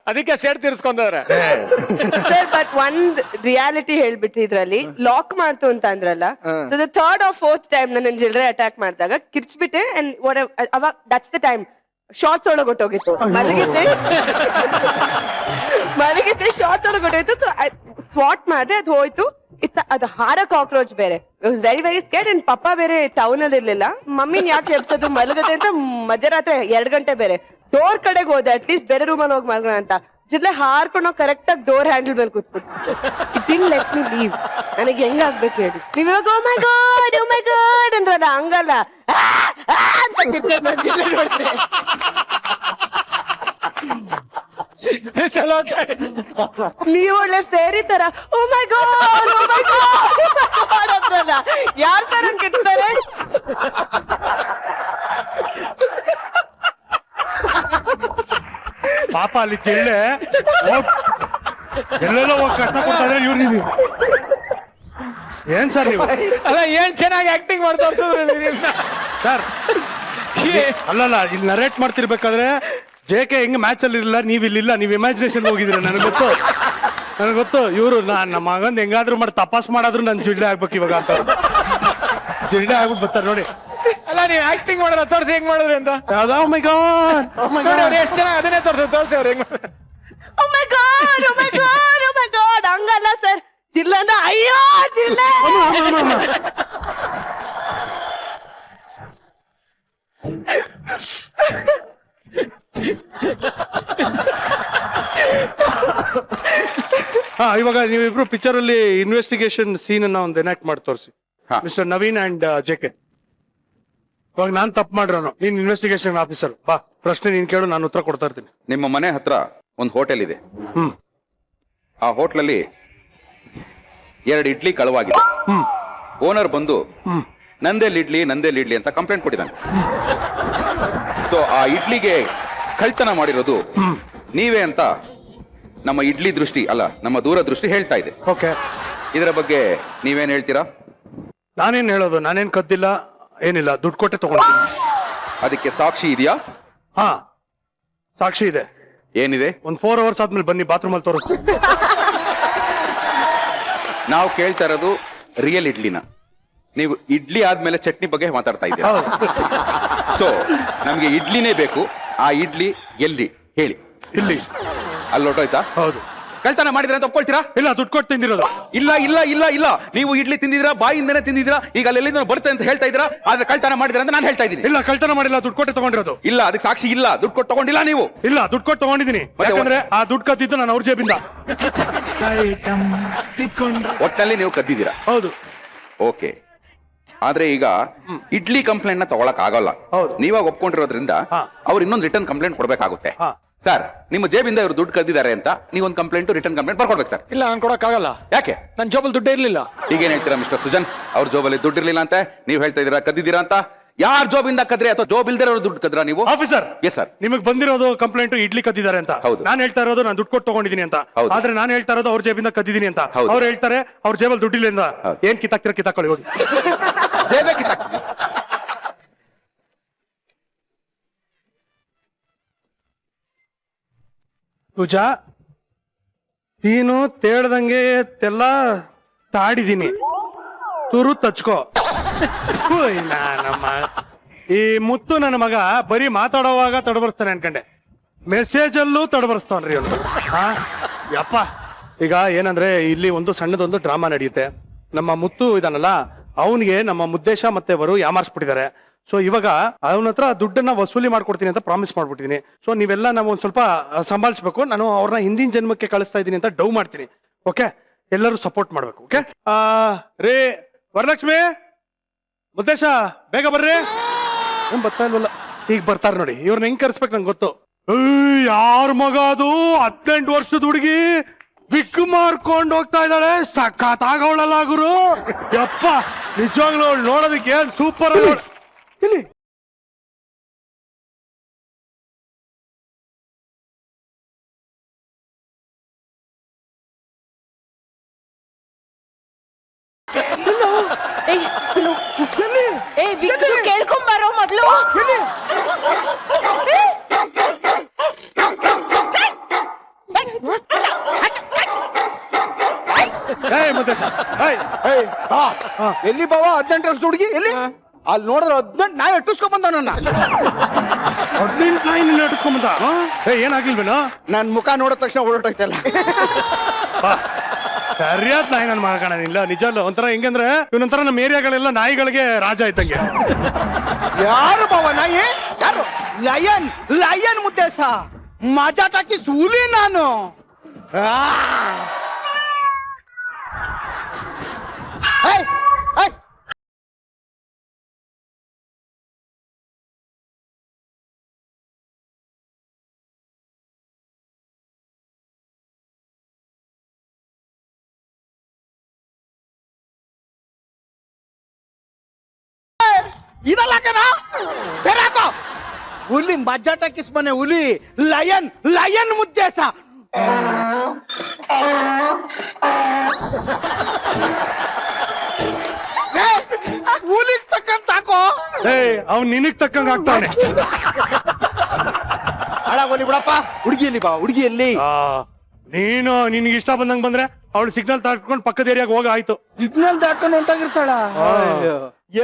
ಅದಕ್ಕೆ seed ತೀರ್ಸ್ಕೊಂಡವ್ರೆ. Sir but ಒಂದ್ reality ಹೇಳ್ಬಿಟ್ರಿ ಇದ್ರಲ್ಲಿ ಲಾಕ್ ಮಾಡ್ತು ಅಂತ ಅಂದ್ರಲ್ಲ, the third R fourth time ನನ್ನ ಚಿಲ್ಡ್ರೆ ಅಟ್ಯಾಕ್ ಮಾಡಿದಾಗ ಕಿರ್ಚ್ಬಿಟ್ಟೆ ಅಂಡ್ ಅವಾಗ ದಟ್ಸ್ ದ ಟೈಮ್ ಶಾರ್ಟ್ಸ್ ಒಳಗೆ ಹೊಟ್ಟೋಗಿತ್ತು. ಮಲಗಿದ್ದೆ ಶಾರ್ಟ್ಸ್ ಒಳಗೆ ಹೊಟ್ಟೋಯ್ತು. ಸ್ವಾಟ್ ಮಾಡಿದೆ, ಅದು ಹೋಯ್ತು. ಅದು ಹಾರ ಕಾಕ್ರೋಚ್ ಬೇರೆ. Very very scared. ಅಂಡ್ ಪಪ್ಪ ಬೇರೆ ಟೌನ್ ಅಲ್ಲಿ ಇರ್ಲಿಲ್ಲ. ಮಮ್ಮಿನ್ ಯಾಕೆ ಎಬ್ಸೋದು ಮಲಗದೆ ಅಂತ ಮಧ್ಯರಾತ್ರಿ 2 ಗಂಟೆ ಬೇರೆ ಡೋರ್ ಕಡೆಗೆ ಹೋದೆ, ಅಟ್ಲೀಸ್ಟ್ ಬೇರೆ ರೂಮಲ್ಲಿ ಹೋಗಿ ಮಲ್ಗೋಣ ಅಂತ. ಜಿಲ್ಲೆ ಹಾರ್ಕೊಂಡು ಕರೆಕ್ಟ್ ಆಗಿ ಡೋರ್ ಹ್ಯಾಂಡಲ್ ಮೇಲೆ ಕೂತ್ಬಿಟ್ಟು ಇಟ್ ಲೆಟ್ ಮಿ ಲೀವ್. ನನಗೆ ಹೆಂಗಾಗ್ಬೇಕು ಹೇಳಿ. ನೀವ್ ಇವಾಗ ಓ ಮೈ ಗಾಡ್ ಅಂದ್ರಲ್ಲ, ಹಂಗಲ್ಲ ನೀವ್ ಒಳ್ಳೆ ಫೇರಿ ತರ ಓ ಮೈ ಗಾಡ್ ಅಂದ್ರಲ್ಲ, ಯಾರ್ ತರ ಕಿತ್ತಾರೆ. ಪಾಪ ಅಲ್ಲಿ ಚಿಳ್ಳೆ ಎಲ್ಲೆಲ್ಲೋ ಹೋಗಿ ಕಷ್ಟ ಕೊಡ್ತಾರೆ ಇವ್ರಿಗೆ. ಏನ್ ಸರ್ ನೀವು? ಅಲ್ಲ ಏನ್ ಚೆನ್ನಾಗಿ ಆಕ್ಟಿಂಗ್ ಮಾಡಿ ತೋರ್ಸಿದ್ರಿ ಸರ್. ಅಲ್ಲಲ್ಲ, ಇಲ್ಲಿ ನರೇಟ್ ಮಾಡ್ತಿರ್ಬೇಕಾದ್ರೆ JK ಹೆಂಗ್ ಮ್ಯಾಚ್ ಅಲ್ಲಿ ಇರಲಿಲ್ಲ, ನೀವ್ ಇಲ್ಲಿಲ್ಲ, ನೀವ್ ಇಮ್ಯಾಜಿನೇಷನ್ ಹೋಗಿದ್ರಿ. ನನಗೆ ಗೊತ್ತು ಇವ್ರು ನಮ್ಮ ಮಗಂದ್ ಹೆಂಗಾದ್ರು ಮಾಡಿ ತಪಾಸ್ ಮಾಡಾದ್ರು ನನ್ ಜಿಡ್ಡೆ ಆಗ್ಬೇಕು ಇವಾಗ ಅಂತ. ಜಿಡ್ಡೆ ಆಗ್ಬಿಟ್ಟು ಬರ್ತಾರೆ ನೋಡಿ. ಅಲ್ಲ ನೀವ್ ಆಕ್ಟಿಂಗ್ ಮಾಡೋಣ ತೋರ್ಸಿ ಹೆಂಗ್ ಮಾಡಿದ್ರಿ ಅಂತ. ಯಾವ್ದಾ ಓ ಮೈ ಗಾಡ್ ಎಷ್ಟು ಚೆನ್ನಾಗಿ ಅದನ್ನೇ ತೋರ್ಸಿ ಅವ್ರು ಹೆಂಗ್ ಮಾಡಿದ್ರು. ಓ ಮೈ ಗಾಡ್ ಓ ಮೈ ಗಾಡ್ ಓ ಮೈ ಗಾಡ್ ಹಂಗಲ್ಲ ಸರ್. ಜಿಲ್ಲನ ಅಯ್ಯೋ ಜಿಲ್ಲ. ಇವಾಗ ನೀವಿಬ್ರು ಪಿಕ್ಚರ್ ಅಲ್ಲಿ ಇನ್ವೆಸ್ಟಿಗೇಷನ್ ಸೀನ್ ಅನ್ನ ಒಂದು ಎನಾಕ್ಟ್ ಮಾಡಿ ತೋರಿಸಿ. Mister Naveen and JK. ಇವಾಗ ನಾನ್ ತಪ್ಪು ಮಾಡ್ರನು, ನೀನ್ ಇನ್ವೆಸ್ಟಿಗೇಷನ್ ಆಫೀಸರ್. ಬಾ, ಪ್ರಶ್ನೆ ನೀನ್ ಕೇಳು, ನಾನು ಉತ್ತರ ಕೊಡ್ತಾ ಇರ್ತೀನಿ. ನಿಮ್ಮ ಮನೆ ಹತ್ರ ಒಂದು ಹೋಟೆಲ್ ಇದೆ. ಆ ಹೋಟ್ಲಲ್ಲಿ 2 ಇಡ್ಲಿ ಕಳವಾಗಿದೆ. ಓನರ್ ಬಂದು ನಂದೇ ಇಡ್ಲಿ ಅಂತ ಕಂಪ್ಲೇಂಟ್ ಕೊಟ್ಟಿದ್ದಾನೆ. ಸೊ ಆ ಇಡ್ಲಿಗೆ ಕಳ್ತನ ಮಾಡಿರೋದು ನೀವೇ ಅಂತ ನಮ್ಮ ಇಡ್ಲಿ ದೃಷ್ಟಿ ಅಲ್ಲ, ನಮ್ಮ ದೂರದೃಷ್ಟಿ ಹೇಳ್ತಾ ಇದೆ. ಓಕೆ, ಇದರ ಬಗ್ಗೆ ನೀವೇನ್ ಹೇಳ್ತೀರಾ? ನಾನೇನ್ ಹೇಳೋದು, ನಾನೇನ್ ಕದ್ದಿಲ್ಲ, ಏನಿಲ್ಲ, ದುಡ್ಡು ಕೊಟ್ಟೆ ತಗೊಂಡಿದ್ದೀನಿ. ಅದಕ್ಕೆ ಸಾಕ್ಷಿ ಇದೆಯಾ? ಹಾ, ಸಾಕ್ಷಿ ಇದೆ. ಏನಿದೆ? ಒಂದ್ 4 ಅವರ್ಸ್ ಆದ್ಮೇಲೆ ಬನ್ನಿ, ಬಾತ್ರೂಮ್ ಅಲ್ಲಿ ತೋರಿಸ್ತೀನಿ. ನಾವು ಕೇಳ್ತಾ ಇರೋದು ರಿಯಲ್ ಇಡ್ಲಿನ. ನೀವು ಇಡ್ಲಿ ಆದ್ಮೇಲೆ ಚಟ್ನಿ ಬಗ್ಗೆ ಮಾತಾಡ್ತಾ ಇದ್ದೀರಾ. ಸೊ ನಮ್ಗೆ ಇಡ್ಲಿನೇ ಬೇಕು. ಆ ಇಡ್ಲಿ ಎಲ್ಲಿ ಹೇಳಿ? ಇಲ್ಲಿ. ಅಲ್ಲಿ ಹೊಟ್ಟೋಯ್ತಾ? ಹೌದು. ಕಳ್ತನ ಮಾಡಿದ್ರೆ ಅಂತ ಒಪ್ಕೊಳ್ತೀರಾ? ಇಲ್ಲ, ದುಡ್ಡು ಕೊಟ್ಟು ತಿಂದಿರೋದು. ಇಲ್ಲ ಇಲ್ಲ ಇಲ್ಲ ಇಲ್ಲ, ನೀವು ಇಡ್ಲಿ ತಿಂದಿದ್ದೀರಾ, ಬಾಯಿಂದನೇ ತಿಂದಿದ್ದೀರಾ. ಈಗ ಅಲ್ಲೆಲ್ಲಿಂದ ಬರುತ್ತೆ ಅಂತ ಹೇಳ್ತಾ ಇದ್ದೀರಾ, ಆದ್ರೆ ಕಳ್ತನ ಮಾಡಿದ್ರೆ ಅಂತ ನಾನು ಹೇಳ್ತಾ ಇದ್ದೀನಿ. ಇಲ್ಲ, ಕಳ್ತನ ಮಾಡಿಲ್ಲ, ದುಡ್ಡು ಕೊಟ್ಟೆ ತಗೊಂಡಿರೋದು. ಇಲ್ಲ, ಅದಕ್ಕೆ ಸಾಕ್ಷಿ ಇಲ್ಲ. ದುಡ್ಡು ಕೊಟ್ಟು ತಗೊಂಡಿಲ್ಲ ನೀವು. ಇಲ್ಲ, ದುಡ್ಡು ಕೊಟ್ಟು ತಗೊಂಡಿದ್ದೀನಿ. ಯಾಕಂದ್ರೆ ಆ ದುಡ್ಡು ಕದ್ದಿದ್ದು ನಾನು ಅವ್ರ ಜೇಬಿಂದ. ಒಟ್ಟಲ್ಲಿ ನೀವು ಕದ್ದಿದ್ದೀರಾ? ಹೌದು. ಓಕೆ, ಆದ್ರೆ ಈಗ ಇಡ್ಲಿ ಕಂಪ್ಲೇಂಟ್ ನ ತಗೊಳಕ್ ಆಗಲ್ಲ. ನೀವಾಗ ಒಪ್ಕೊಂಡಿರೋದ್ರಿಂದ ಅವ್ರು ಇನ್ನೊಂದು ರಿಟರ್ನ್ ಕಂಪ್ಲೇಂಟ್ ಕೊಡ್ಬೇಕಾಗುತ್ತೆ. ಸರ್, ನಿಮ್ಮ ಜೇಬಿಂದ ಇವರು ದುಡ್ಡು ಕದ್ದಿದ್ದಾರೆ ಅಂತ ನೀವೊಂದು ಕಂಪ್ಲೇಂಟ್ ರಿಟರ್ನ್ ಕಂಪ್ಲೇಂಟ್ ಬರ್ಕೊಡ್ಬೇಕು ಸರ್. ಇಲ್ಲ, ನಾನು ಕೊಡಕ್ಕಾಗಲ್ಲ. ಯಾಕೆ? ನನ್ನ ಜೋಬಲ್ಲಿ ದುಡ್ಡೇ ಇರ್ಲಿಲ್ಲ. ಈಗೇನ್ ಹೇಳ್ತೀರಾ ಮಿಸ್ಟರ್ ಸುಜನ್? ಅವ್ರ ಜೋಬಲ್ಲಿ ದುಡ್ಡು ಇರ್ಲಿಲ್ಲ ಅಂತ ನೀವು ಹೇಳ್ತಾ ಇದೀರಾ, ಕದ್ದಿದ್ದೀರಾ ಅಂತ. ಯಾರ್ ಜೋಬಿಂದ ಕದ್ರೆ ಅಥವಾ ಜೋಬ್ ಇಲ್ದೇ ಇರೋ ದುಡ್ಡು ಕದ್ರಾ ನೀವು? Officer, yes sir. ನಿಮಗೆ ಬಂದಿರೋದು ಕಂಪ್ಲೇಂಟ್ ಇಡ್ಲಿ ಕದ್ದಿದ್ದಾರೆ ಅಂತ. ಹೌದು. ನಾನು ಹೇಳ್ತಾ ಇರೋದು ನಾನು ದುಡ್ಡು ಕೊಟ್ಟು ತಗೊಂಡಿದ್ದೀನಿ ಅಂತ. ಆದ್ರೆ ನಾನು ಹೇಳ್ತಾ ಇರೋದು ಅವ್ರ ಜೇಬಿಂದ ಕದ್ದಿದ್ದೀನಿ ಅಂತ. ಅವ್ರು ಹೇಳ್ತಾರೆ ಅವ್ರ ಜೇಬಲ್ಲಿ ದುಡ್ಡಿಲ್ಲ ಅಂತ. ಏನ್ ಕಿತ್ತಾಕ್ತಿರ ಕಿತ್ತಾಕೊಳ್ಳಿ, ಹೋಗಿ. ಜೇಬೇ ಕಿತ್ತಾಕ್ತೀನಿ. ಪೂಜಾ, ನೀನು ತೇಳ್ದಂಗೆ ಎಲ್ಲ ತಾಡಿದೀನಿ, ತುರು ತಚ್ಕೋ. ನಮ್ಮ ಈ ಮುತ್ತು ನನ್ನ ಮಗ ಬರೀ ಮಾತಾಡೋವಾಗ ತಡಬರ್ಸ್ತಾನೆ ಅನ್ಕಂಡೆ, ಮೆಸೇಜ್ ಅಲ್ಲೂ ತಡಬರ್ಸ್ತಾನ್ರಿ ಅವನು. ಯಪ್ಪ, ಈಗ ಏನಂದ್ರೆ ಇಲ್ಲಿ ಒಂದು ಸಣ್ಣದೊಂದು ಡ್ರಾಮಾ ನಡೆಯುತ್ತೆ. ನಮ್ಮ ಮುತ್ತು ಇದಾನಲ್ಲ, ಅವನಿಗೆ ನಮ್ಮ ಮುದ್ದೇಶ ಮತ್ತೆ ವರು ಯಾಮಾರಿಸ್ಬಿಟ್ಟಿದ್ದಾರೆ. ಸೊ ಇವಾಗ ಅವನ ಹತ್ರ ದುಡ್ಡನ್ನ ವಸೂಲಿ ಮಾಡ್ಕೊಡ್ತೀನಿ ಅಂತ ಪ್ರಾಮಿಸ್ ಮಾಡ್ಬಿಟ್ಟಿದ್ದೀನಿ. ಸೊ ನೀವೆಲ್ಲ ನಾವು ಒಂದ್ ಸ್ವಲ್ಪ ಸಂಭಾಳಿಸ್ಬೇಕು. ನಾನು ಅವ್ರನ್ನ ಹಿಂದಿನ ಜನ್ಮಕ್ಕೆ ಕಳಿಸ್ತಾ ಇದ್ದೀನಿ ಅಂತ ಡೌ ಮಾಡ್ತೀನಿ. ಓಕೆ, ಎಲ್ಲರೂ ಸಪೋರ್ಟ್ ಮಾಡ್ಬೇಕು. ಓಕೆ ರೇ ವರಲಕ್ಷ್ಮಿ, ಮುದ್ದೇಶ, ಬೇಗ ಬರ್ರಿ. ಏನ್ ಬರ್ತಾ ಇಲ್ವಲ್ಲ? ಈಗ ಬರ್ತಾರ ನೋಡಿ. ಇವ್ರನ್ನ ಹೆಂಗ್ ಕರ್ಸ್ಬೇಕು ನಂಗೆ ಗೊತ್ತು. ಯಾರ ಮಗ ಅದು? 18 ವರ್ಷದ ಹುಡುಗಿ ಬಿಕ್ ಮಾರ್ಕೊಂಡು ಹೋಗ್ತಾ ಇದ್ದಾಳೆ. ಸಖತ್ತಾಗವಳಲ್ಲ ಗುರು. ಯಪ್ಪ, ನಿಜವಾಗ್ಲೂ ನೋಡೋದಕ್ಕೆ ಏನ್ ಸೂಪರ್. ಇಲ್ಲಿ ಕೇಳ್ಕೊಂಬಾರೋ ಮೊದ್ಲು. ಏಯ್ ಮುದ್ದೇಶ ಏಯ್ ಏಯ್, ಬಾ. ಎಲ್ಲಿ ಬಾವ 18 ವರ್ಷದ ಹುಡುಗಿ ಎಲ್ಲಿ ಅಲ್ಲಿ ನೋಡಿದ್ರೆ 18 ನಾಯಿ ಅಟ್ಟಿಸ್ಕೊಂಡ್ ಬಂದ ನನ್ನ 18 ನಾಯಿ ನಿನ್ನ ಇಟ್ಕೊಂಬಂದ ಏನಾಗಿಲ್ವೇನೋ ನನ್ ಮುಖ ನೋಡಿದ ತಕ್ಷಣ ಓಡೋಟೈತಲ್ಲ ಸರಿಯಾದ ನಾಯಿ ನನ್ ಮಗ ಕಾಣಿಲ್ಲ ನಿಜಲ್ಲ ಒಂಥರ ಹೆಂಗಂದ್ರೆ ಇವನೊಂಥರ ನಮ್ಮ ಏರಿಯಾಗಳೆಲ್ಲ ನಾಯಿಗಳಿಗೆ ರಾಜ ಇದ್ದಂಗೆ ಯಾರು ಬಾವ ನಾಯಿ ಯಾರು ಲಯನ್ ಲಯನ್ ಮುದ್ದೇಶ ಮಜಾ ಟಾಕಿ ಸೂಲಿ ನಾನು ಆ. ಏಯ್, ಏಯ್. ಇದಲ್ಲ ಕಣ ಬೇರೆ ಹಾಕೋ ಹುಲಿ ಮಜ್ಜಾಟ ಕಿಸ್ ಮನೆ ಹುಲಿ ಲಯನ್ ಲಯನ್ ಮುದ್ದೇಶ ಹುಲಿ ತಕ್ಕಂತ ಹಾಕೋ ಏಯ್ ಅವ್ನ್ ನಿನಗ್ ತಕ್ಕಂಗ ಆಗ್ತಾವನೆ ಹಾಳಾಗೋಲಿ ಬಿಡಪ್ಪ ಹುಡುಗಿಯಲ್ಲಿ ಬಾ ಹುಡುಗಿಯಲ್ಲಿ ನೀನು ನಿನ್ಗೆ ಇಷ್ಟ ಬಂದಂಗ್ ಬಂದ್ರೆ ಅವಳು ಸಿಗ್ನಲ್ ತಾಡ್ಕೊಂಡು ಪಕ್ಕದ ಏರಿಯಾಗ ಹೋಗ ಆಯ್ತು ಸಿಗ್ನಲ್ ದಾಟ್ಕೊಂಡು ಹೊಂಟಾಗಿರ್ತಾಳ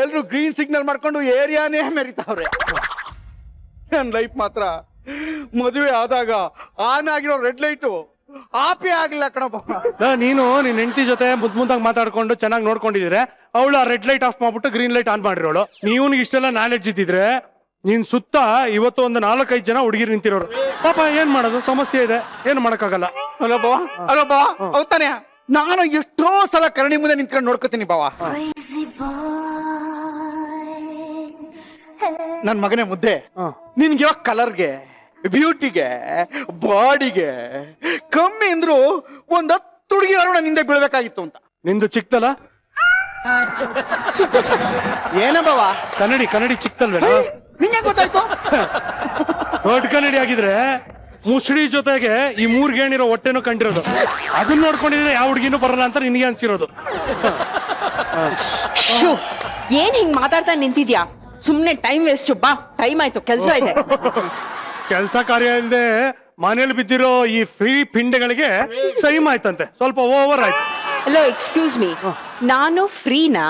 ಎಲ್ರು ಗ್ರೀನ್ ಸಿಗ್ನಲ್ ಮಾಡ್ಕೊಂಡು ಏರಿಯಾನೇ ಮೆರಿತಾವ್ರೆ ನನ್ ಲೈಫ್ ಮಾತ್ರ ಮದುವೆ ಆದಾಗ ಆನ್ ಆಗಿರೋ ರೆಡ್ ಲೈಟು ಆಪೇ ಆಗ್ಲಿಲ್ಲ ಕಣಪ್ಪ ನೀನು ನಿನ್ ಹೆಂಡತಿ ಜೊತೆ ಮುದ್ದಾಗಿ ಮಾತಾಡ್ಕೊಂಡು ಚೆನ್ನಾಗಿ ನೋಡ್ಕೊಂಡಿದ್ರೆ ಅವಳು ಆ ರೆಡ್ ಲೈಟ್ ಆಫ್ ಮಾಡ್ಬಿಟ್ಟು ಗ್ರೀನ್ ಲೈಟ್ ಆನ್ ಮಾಡಿರೋಳು ನೀವನಿಗೆ ಇಷ್ಟೆಲ್ಲ ನಾಲೆಡ್ಜ್ ಇದ್ದಿದ್ರೆ ನೀನ್ ಸುತ್ತ ಇವತ್ತು ಒಂದು 4-5 ಜನ ಹುಡುಗಿರು ನಿಂತಿರೋರು ಪಾಪ ಏನ್ ಮಾಡೋದು ಸಮಸ್ಯೆ ಇದೆ ಏನು ಮಾಡಕ್ಕಾಗಲ್ಲ ಅಲೋ ಬಾವ ಅಲೋ ಬಾವ ಹೌದಾನೆ ನಾನು ಎಷ್ಟೋ ಸಲ ಕರಣಿ ಮುಂದೆ ನಿಂತ್ಕೊಂಡು ನೋಡ್ಕೋತೀನಿ ಬಾವ ನನ್ ಮಗನೇ ಮುದ್ದೆ ನಿನ್ಗೆ ಇವಾಗ ಕಲರ್ಗೆ ಬ್ಯೂಟಿಗೆ ಬಾಡಿಗೆ ಕಮ್ಮಿ ಅಂದ್ರು ಒಂದ್ 10 ಹುಡುಗಿರು ನನ್ನ ಹಿಂದೆ ಬೀಳ್ಬೇಕಾಗಿತ್ತು ಅಂತ ನಿಂದು ಚಿಕ್ತಲ್ಲ ಏನ ಬಾವ ಕನ್ನಡಿ ಚಿಕ್ತಲ್ವೇನೋ ನಿಂಗೆ ಗೊತ್ತಾಯ್ತು ದೊಡ್ಡ ಕನ್ನಡಿ ಆಗಿದ್ರೆ ಮುಸುಡಿ ಜೊತೆಗೆ ಈ 3 ಗೇಣಿರೋ ಹೊಟ್ಟೆನೂ ಕಂಡಿರೋದು ಅದನ್ನ ನೋಡ್ಕೊಂಡಿದ್ರೆ ಯಾವ ಹುಡುಗಿನೂ ಬರಲ್ಲ ಅಂತ ನಿನಗೆ ಅನ್ಸಿರೋದು ಏನ್ ಹಿಂಗ್ ಮಾತಾಡ್ತಾ ನಿಂತಿದ್ಯಾ ಸುಮ್ನೆ ಟೈಮ್ ವೇಸ್ಟ್ ಬಾ ಟೈಮ್ ಆಯ್ತು ಕೆಲ್ಸ ಇದೆ ಕೆಲಸ ಕಾರ್ಯ ಇಲ್ಲದೆ ಮನೇಲಿ ಬಿದ್ದಿರೋ ಈ ಫ್ರೀ ಪಿಂಡೆಗಳಿಗೆ ಟೈಮ್ ಆಯ್ತಂತೆ ಸ್ವಲ್ಪ ಓವರ್ ಆಯ್ತು ಹಲೋ ಎಕ್ಸ್ಕ್ಯೂಸ್ ಮೀ ನಾನು ಫ್ರೀನಾ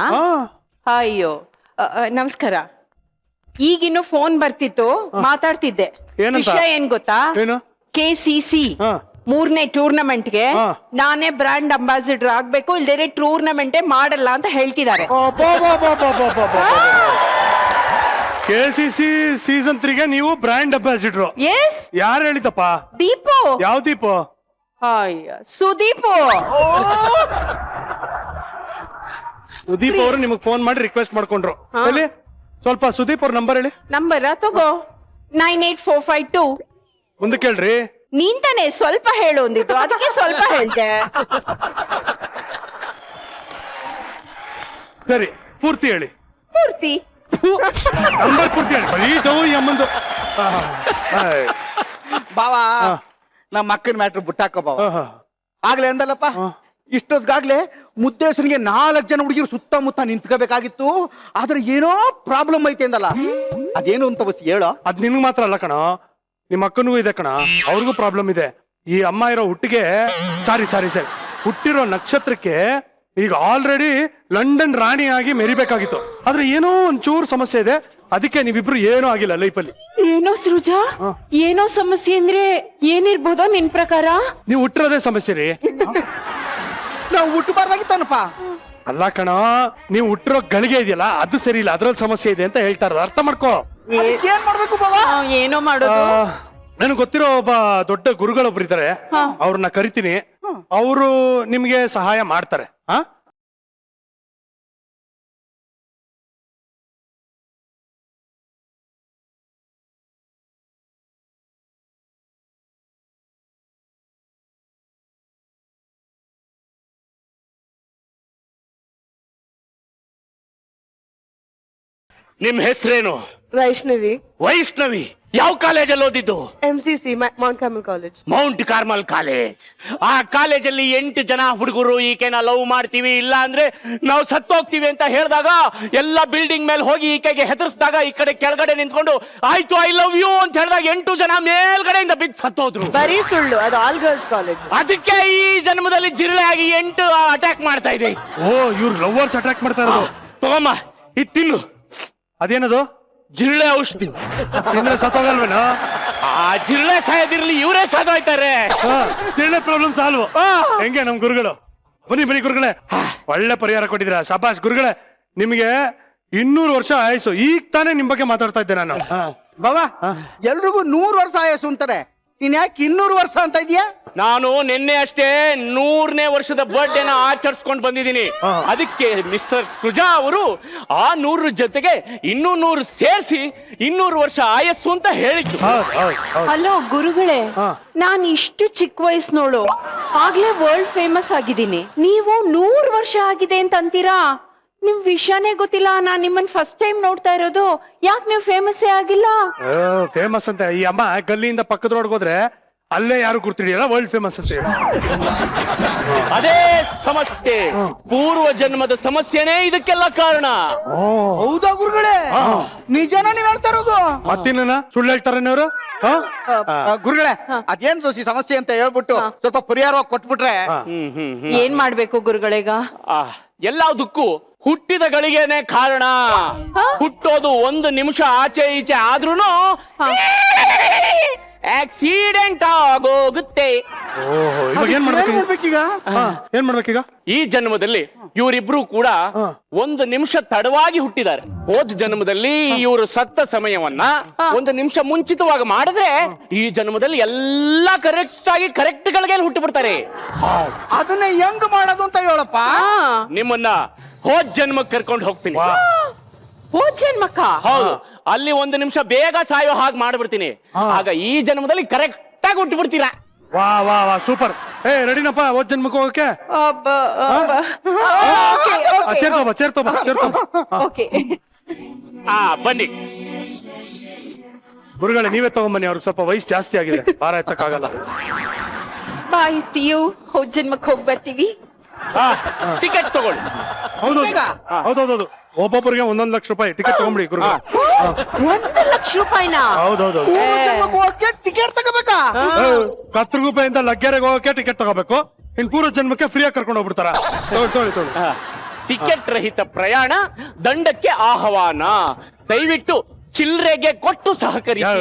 ಅಯ್ಯೋ ನಮಸ್ಕಾರ ಈಗಿನ್ನು ಫೋನ್ ಬರ್ತಿತ್ತು ಮಾತಾಡ್ತಿದ್ದೆ ಏನಂತ? ವಿಷಯ ಏನ್ ಗೊತ್ತಾ ಏನು? KCC ಹಾ. 3ನೇ ಟೂರ್ನಮೆಂಟ್ಗೆ ಹಾ. ನಾನೇ ಬ್ರಾಂಡ್ ಅಂಬಾಸಿಡರ್ ಆಗ್ಬೇಕು ಇಲ್ದೇನೆ ಟೂರ್ನಮೆಂಟೇ ಮಾಡಲ್ಲ ಅಂತ ಹೇಳ್ತಿದ್ದಾರೆ KCC ಸೀಸನ್ 3ಗೆ ನೀವು ಬ್ರ್ಯಾಂಡ್ ಅಂಬಾಸಿಡರ್ ಎಸ್ ಯಾರು ಹೇಳಿದಪ್ಪ ದೀಪು ಯಾವ ದೀಪು ಅಯ್ಯ ಸುದೀಪು ಸುದೀಪ್ ಅವರು ನಿಮಗೆ ಫೋನ್ ಮಾಡಿ ರಿಕ್ವೆಸ್ಟ್ ಮಾಡ್ಕೊಂಡ್ರು ಹೇಳಿ ಸ್ವಲ್ಪ ಸುದೀಪ್ ಅವ್ರ ನಂಬರ್ ಹೇಳಿ ನಂಬರ ತಗೋ 98452 ಮುಂದಕ್ಕೆ ಹೇಳ್ರಿ ನೀನ್ ತಾನೆ ಸ್ವಲ್ಪ ಹೇಳು ಅಂದಿದ್ದು ಅದಕ್ಕೆ ಸ್ವಲ್ಪ ಹೇಳ್ದೆ ಸರಿ ಪೂರ್ತಿ ಹೇಳಿ ಪೂರ್ತಿ ನಂಬರ್ ಪೂರ್ತಿ ಹೇಳಿ ಬರೀ ದವು ಈ ಅಮ್ಮಂದು ಬಾವ ನಮ್ಮ ಅಕ್ಕನ ಮ್ಯಾಟ್ರ್ ಬುಟ್ಟಾಕ ಬಾವ ಆಗ್ಲೇ ಅಂದಲ್ಲಪ್ಪ ಇಷ್ಟೊತ್ಗಾಗ್ಲೇ ಮುದ್ದೇಶನಿಗೆ 4 ಜನ ಹುಡುಗಿರು ಸುತ್ತಮುತ್ತ ನಿಂತ್ಕೋಬೇಕಾಗಿತ್ತು ಆದ್ರೆ ಏನೋ ಪ್ರಾಬ್ಲಮ್ ಐತೆ ಅಂದಲ್ಲ ಅದೇನು ಅಂತ ಬಸ್ ಹೇಳೋ ಅದ್ ನಿನ್ಗ್ ಮಾತ್ರ ಅಲ್ಲ ಕಣ ನಿಮ್ಮ ಅಕ್ಕನಿಗೂ ಇದೆ ಕಣ ಅವ್ರಿಗೂ ಪ್ರಾಬ್ಲಮ್ ಇದೆ ಈ ಅಮ್ಮ ಇರೋ ಹುಟ್ಟಿಗೆ ಸಾರಿ ಹುಟ್ಟಿರೋ ನಕ್ಷತ್ರಕ್ಕೆ ಈಗ ಆಲ್ರೆಡಿ ಲಂಡನ್ ರಾಣಿಯಾಗಿ ಮೆರಿಬೇಕಾಗಿತ್ತು ಆದ್ರೆ ಏನೋ ಒಂಚೂರು ಸಮಸ್ಯೆ ಇದೆ ಅದಕ್ಕೆ ನೀವಿಬ್ರು ಏನೂ ಆಗಿಲ್ಲ ಲೈಫಲ್ಲಿ ಏನೋ ಸೃಜಾ ಏನೋ ಸಮಸ್ಯೆ ಅಂದ್ರೆ ಏನಿರ್ಬೋದೋ ನಿನ್ ಪ್ರಕಾರ ನೀವು ಹುಟ್ಟಿರೋದೇ ಸಮಸ್ಯೆ ರೀ ನಾವು ಹುಟ್ಟಬಾರ್ದಾಗಿತ್ತನಪ್ಪ ಅಲ್ಲ ಕಣ ನೀವು ಹುಟ್ಟಿರೋ ಗಳಿಗೆ ಇದೆಯಲ್ಲ ಅದು ಸರಿ ಇಲ್ಲ ಅದ್ರಲ್ಲಿ ಸಮಸ್ಯೆ ಇದೆ ಅಂತ ಹೇಳ್ತಾ ಇರೋದು ಅರ್ಥ ಮಾಡ್ಕೋ ಏನ್ ಮಾಡ್ಬೇಕು ಬಾವ ಏನೋ ಮಾಡೋದು ನನಗೆ ಗೊತ್ತಿರೋ ಒಬ್ಬ ದೊಡ್ಡ ಗುರುಗಳೊಬ್ರು ಇದ್ದಾರೆ ಅವ್ರನ್ನ ಕರಿತೀನಿ ಅವರು ನಿಮ್ಗೆ ಸಹಾಯ ಮಾಡ್ತಾರೆ ಹಾ ನಿಮ್ ಹೆಸರೇನು ವೈಷ್ಣವಿ. ವೈಷ್ಣವಿ ಯಾವ ಕಾಲೇಜಲ್ಲಿ ಓದಿದ್ದು? MCC Mount Carmel college. Mount Carmel college. ಆ ಕಾಲೇಜಲ್ಲಿ 8 ಜನ ಹುಡುಗರು ಈಕೆನ ಲವ್ ಮಾಡ್ತೀವಿ ಇಲ್ಲ ಅಂದ್ರೆ ನಾವು ಸತ್ತೋಗ್ತೀವಿ ಅಂತ ಹೇಳಿದಾಗ ಎಲ್ಲ ಬಿಲ್ಡಿಂಗ್ ಮೇಲೆ ಹೋಗಿ ಈಕೆಗೆ ಹೆದರ್ಸಿದಾಗ ಈ ಕಡೆ ಕೆಳಗಡೆ ನಿಂತ್ಕೊಂಡು ಆಯ್ತು ಐ ಲವ್ ಯು ಅಂತ ಹೇಳಿದಾಗ 8 ಜನ ಮೇಲ್ಗಡೆಯಿಂದ ಬಿದ್ದು ಸತ್ತೋದ್ರು. ಬರೀ ಸುಳ್ಳು, ಅದು ಆಲ್ ಗರ್ಲ್ಸ್ ಕಾಲೇಜ್. ಅದಕ್ಕೆ ಈ ಜನ್ಮದಲ್ಲಿ ಜಿರಳೆ ಆಗಿ 8 ಅಟ್ಯಾಕ್ ಮಾಡ್ತಾ ಇದೆ. ಓ ಇವ್ರು ಲವರ್ಸ್ ಅಟ್ಯಾಕ್ ಮಾಡ್ತಾ ಇರೋದು. ತಗೊಮ್ಮ ಇದು ತಿನ್ನು. ಅದೇನದು? ಜಿರಳೆ ಔಷಧಿ. ತಿಂದ್ರೆ ಸತ್ತೋಗಲ್ವೇನೋ? ಆ ಜಿರಳೆ ಸಾಯೋದಿರ್ಲಿ ಇವರೇ ಸಾದೋಯ್ತಾರೆ. ತಿಂಳೆ ಪ್ರಾಬ್ಲಮ್ ಸಾಲ್ವ್. ಹೆಂಗೆ ನಮ್ ಗುರುಗಳು? ಬನ್ನಿ ಗುರುಗಳೇ, ಒಳ್ಳೆ ಪರಿಹಾರ ಕೊಟ್ಟಿದ್ರ. ಶಬಾಷ್ ಗುರುಗಳೇ, ನಿಮ್ಗೆ 200 ವರ್ಷ ಆಯಸ್ಸು. ಈಗ ತಾನೇ ನಿಮ್ ಬಗ್ಗೆ ಮಾತಾಡ್ತಾ ಇದ್ದೆ ನಾನು. ಬಾಬಾ ಎಲ್ರಿಗೂ 100 ವರ್ಷ ಆಯಸ್ಸು ಅಂತಾರೆ, ನೀನ್ ಯಾಕೆ 200 ವರ್ಷ ಅಂತ ಇದೀಯಾ? ನಾನು ನಿನ್ನೆ ಅಷ್ಟೇ 100ನೇ ವರ್ಷದ ಬರ್ಡೇನ ಆಚರಿಸ್ಕೊಂಡು ಬಂದಿದ್ದೀನಿ. ಅದಕ್ಕೆ ಮಿಸ್ಟರ್ ಸುಜಾ ಅವರು ಆ 100 ಜೊತೆಗೆ ಇನ್ನೂ 100 ಸೇರಿಸಿ 200 ವರ್ಷ ಆಯಸ್ಸು ಅಂತ ಹೇಳಿದ್ರು. ಹಲೋ ಗುರುಗಳೇ, ನಾನ್ ಇಷ್ಟು ಚಿಕ್ಕ ವಯಸ್ಸಿನೋಳು ಆಗ್ಲೇ ವರ್ಲ್ಡ್ ಫೇಮಸ್ ಆಗಿದ್ದೀನಿ. ನೀವು 100 ವರ್ಷ ಆಗಿದೆ ಅಂತ ಅಂತೀರಾ? ನಿಮ್ ವಿಷಯನೇ ಗೊತ್ತಿಲ್ಲ. ನಾನ್ ನಿಮ್ಮನ್ ಫಸ್ಟ್ ಟೈಮ್ ನೋಡ್ತಾ ಇರೋದು. ಯಾಕೆ ನೀವು ಫೇಮಸ್ಸೇ ಆಗಿಲ್ಲ? ಫೇಮಸ್ ಅಂತ ಈ ಅಮ್ಮ ಗಲ್ಲಿಯಿಂದ ಪಕ್ಕದ ರೋಡ್ ಹೋದ್ರೆ ಅಲ್ಲೇ ಯಾರು ಗುರ್ತಿಡಿಯಲ್ಲ, ವರ್ಲ್ಡ್ ಫೇಮಸ್ ಅಂತ ಹೇಳಿ. ಅದೇ ಸಮಸ್ಯೆ, ಪೂರ್ವ ಜನ್ಮದ ಸಮಸ್ಯೆನೇ ಇದಕ್ಕೆಲ್ಲ ಕಾರಣ. ಹೌದಾ ಗುರುಗಳೇ? ನಿಜನ ನೀವ್ ಹೇಳ್ತಾ ಇರೋದು? ಮತ್ತಿನ್ನ ಸುಳ್ಳು ಹೇಳ್ತಾರೇನವ್ರು? ಗುರುಗಳೇ ಅದೇನ್ ದೋಷಿ ಸಮಸ್ಯೆ ಅಂತ ಹೇಳ್ಬಿಟ್ಟು ಸ್ವಲ್ಪ ಪರಿಹಾರವಾಗಿ ಕೊಟ್ಬಿಟ್ರೆ. ಏನ್ ಮಾಡ್ಬೇಕು ಗುರುಗಳೀಗ? ಎಲ್ಲದಕ್ಕೂ ಹುಟ್ಟಿದ ಗಳಿಗೆನೆ ಕಾರಣ. ಹುಟ್ಟೋದು 1 ನಿಮಿಷ ಆಚೆ ಈಚೆ ಆದ್ರೂನು ಆಕ್ಸಿಡೆಂಟ್ ಆಗೋಗುತ್ತೆ. ಇವಾಗ ಏನ್ ಮಾಡ್ಬೇಕೀಗ? ಏನ್ ಮಾಡ್ಬೇಕೀಗ? ಈ ಜನ್ಮದಲ್ಲಿ ಇವರಿಬ್ರು ಕೂಡ 1 ನಿಮಿಷ ತಡವಾಗಿ ಹುಟ್ಟಿದ್ದಾರೆ. ಹೋದ ಜನ್ಮದಲ್ಲಿ ಇವರು ಸತ್ತ ಸಮಯವನ್ನ 1 ನಿಮಿಷ ಮುಂಚಿತವಾಗಿ ಮಾಡಿದ್ರೆ ಈ ಜನ್ಮದಲ್ಲಿ ಎಲ್ಲಾ ಕರೆಕ್ಟ್ ಗಳಿಗೆ ಹುಟ್ಟು ಬಿಡ್ತಾರೆ. ಅದನ್ನ ಹೆಂಗ್ ಮಾಡೋದು ಅಂತ ಹೇಳಪ್ಪ. ನಿಮ್ಮನ್ನ ಹೋದ್ ಜನ್ಮಕ್ಕೆ ಕರ್ಕೊಂಡು ಹೋಗ್ತೀನಿ. ಹೋದ್ ಜನ್ಮಕ್ಕ? ಹೌದು, ಅಲ್ಲಿ 1 ನಿಮಿಷ ಬೇಗ ಸಾಯೋ ಹಾಗೆ ಮಾಡ್ಬಿಡ್ತೀನಿ. ಆಗ ಈ ಜನ್ಮದಲ್ಲಿ ಕರೆಕ್ಟ್ ಆಗಿ ಹುಟ್ಟು ಬಿಡ್ತೀರಾ. ವಾ ವಾ ವಾ ಸೂಪರ್. ರೆಡಿನಪ್ಪ ಹೋದ್ ಜನ್ಮಕ್ಕೆ ಹೋಗಕ್ಕೆ? ಚೇರ್ತೋಬ. ಬನ್ನಿ ಗುರುಗಳೇ, ನೀವೇ ತಗೊಂಬನ್ನಿ. ಅವ್ರಿಗೆ ಸ್ವಲ್ಪ ವಯಸ್ಸು ಜಾಸ್ತಿ ಆಗಿದೆ, ಭಾರ ಎತ್ತಕ್ಕಾಗಲ್ಲ. ಬಾಯ್, ಸಿ ಯು. ಹೋದ್ ಜನ್ಮಕ್ಕೆ ಹೋಗಿ ಬರ್ತೀವಿ. ಟಿಕೆಟ್ ತಗೊಳ್ಳಿ. ಹೌದೌದು, ಒಬ್ಬೊಬ್ಬರಿಗೆ 1 ಲಕ್ಷ ರೂಪಾಯಿ ಟಿಕೆಟ್ ತಗೊಂಬಿಡಿ ಗುರುಗಳೇ. 1 ಲಕ್ಷ ರೂಪಾಯಿನಾ? ಹೌದೌದು. ಹೋಗಕ್ಕೆ ಟಿಕೆಟ್ ತಗೋಬೇಕಾ? 10 ರೂಪಾಯಿಂದ ಲಗ್ಗೆರೆಗೆ ಹೋಗಕ್ಕೆ ಟಿಕೆಟ್ ತಗೋಬೇಕು. ಇನ್ ಪೂರ್ವ ಜನ್ಮಕ್ಕೆ ಫ್ರೀ ಆಗಿ ಕರ್ಕೊಂಡು ಹೋಗ್ಬಿಡ್ತಾರ. ತೊಳಿ. ಟಿಕೆಟ್ ರಹಿತ ಪ್ರಯಾಣ ದಂಡಕ್ಕೆ ಆಹ್ವಾನ. ದಯವಿಟ್ಟು ಚಿಲ್ರೆಗೆ ಕೊಟ್ಟು ಸಹಕರಿಸಿ.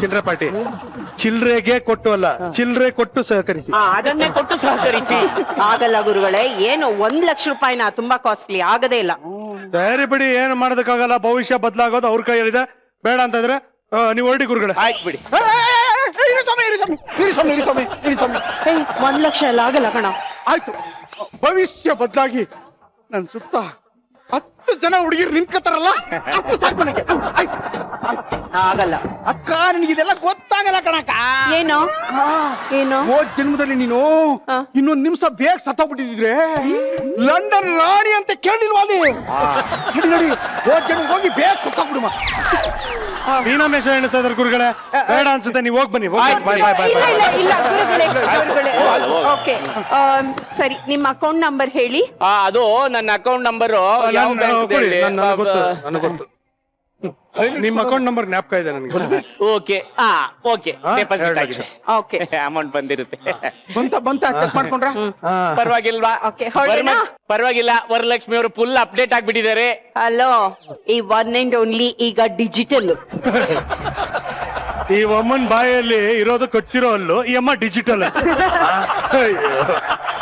ಚಿಲ್ರೆ ಪಾರ್ಟಿ. ಚಿಲ್ರೆಗೆ ಕೊಟ್ಟು ಅಲ್ಲ, ಚಿಲ್ರೆ ಕೊಟ್ಟು ಸಹಕರಿಸಿ. ಅದನ್ನೇ ಕೊಟ್ಟು ಸಹಕರಿಸಿ. ಆಗಲ್ಲ ಗುರುಗಳೇ, ಏನು 1 ಲಕ್ಷ ರೂಪಾಯಿನ? ತುಂಬಾ ಕಾಸ್ಟ್ಲಿ, ಆಗದೇ ಇಲ್ಲ. ಸರಿ ಬಿಡಿ, ಏನ್ ಮಾಡೋದಕ್ಕಾಗಲ್ಲ. ಭವಿಷ್ಯ ಬದಲಾಗೋದು ಅವ್ರ ಕೈಯಲ್ಲಿದೆ. ಬೇಡ ಅಂತಂದ್ರೆ ನೀವು ಹೊರಡಿ ಗುರುಗಳೇ. ಆಯ್ತು ಬಿಡಿ. 1 ಲಕ್ಷ ಎಲ್ಲ ಆಗಲ್ಲ ಕಣ. ಆಯ್ತು, ಭವಿಷ್ಯ ಬದಲಾಗಿ ನನ್ ಸುತ್ತ 10 ಜನ ಹುಡುಗಿರು ನಿಂತ್ಕೋತಾರಲ್ಲ, ಆಗಲ್ಲ ಅಕ್ಕ. ನಿನಗಿದೆಲ್ಲ ಗೊತ್ತಾಗಲ್ಲ ಕಣಕ್ಕ. ಏನೋ ಹೋದ್ ಜನ್ಮದಲ್ಲಿ ನೀನು 1 ನಿಮಿಷ ಬೇಗ ಸತ್ತೋಗ್ಬಿಟ್ಟಿದ್ರೆ ಲಂಡನ್ ರಾಣಿ ಅಂತ ಕೇಳಿಲ್ವಾ ಅಲ್ಲಿ? ನೋಡಿ, ಹೋದ್ ಜನ್ಮ ಹೋಗಿ ಬೇಗ ಸತ್ತೋಗ್ಬಿಡುವ. ಮೀನಾಮೇಶ ಎಣಿಸಿದ್ರ ಗುರುಗಳೇ. ಬೇಡ ಅನ್ಸುತ್ತೆ, ನೀವು ಹೋಗಿ ಬನ್ನಿ. ಇಲ್ಲ ಗುರುಗಳೇ. ಓಕೆ, ಸರಿ, ನಿಮ್ಮ ಅಕೌಂಟ್ ನಂಬರ್ ಹೇಳಿ. ಅದು ನನ್ನ ಅಕೌಂಟ್ ನಂಬರ್. ನನಗೆ ಗೊತ್ತು. ನಿಮ್ಮ ಅಕೌಂಟ್ ನಂಬರ್ ಜ್ಞಾಪಕ ಇದೆ ನನಗೆ. ಓಕೆ ಡೆಪಾಸಿಟ್ ಆಗಿದೆ. ಓಕೆ, ಅಮೌಂಟ್ ಬಂದಿರುತ್ತೆ. ಬಂತ ಚೆಕ್ ಮಾಡ್ಕೊಂಡ್ರ? ಪರವಾಗಿಲ್ವಾ? ಓಕೆ, ಹೊರಡೋಣ? ಪರವಾಗಿಲ್ಲ, ವರಲಕ್ಷ್ಮಿ ಅವರು ಫುಲ್ ಅಪ್ಡೇಟ್ ಆಗ್ಬಿಟ್ಟಿದ್ದಾರೆ. ಹಲೋ, ಈ 1 and only ಈಗ ಡಿಜಿಟಲ್. ಈ ಅಮ್ಮನ್ ಬಾಯಲ್ಲಿ ಇರೋದು ಕಚ್ಚಿರೋ ಅಲ್ಲು, ಈ ಅಮ್ಮ ಡಿಜಿಟಲ್.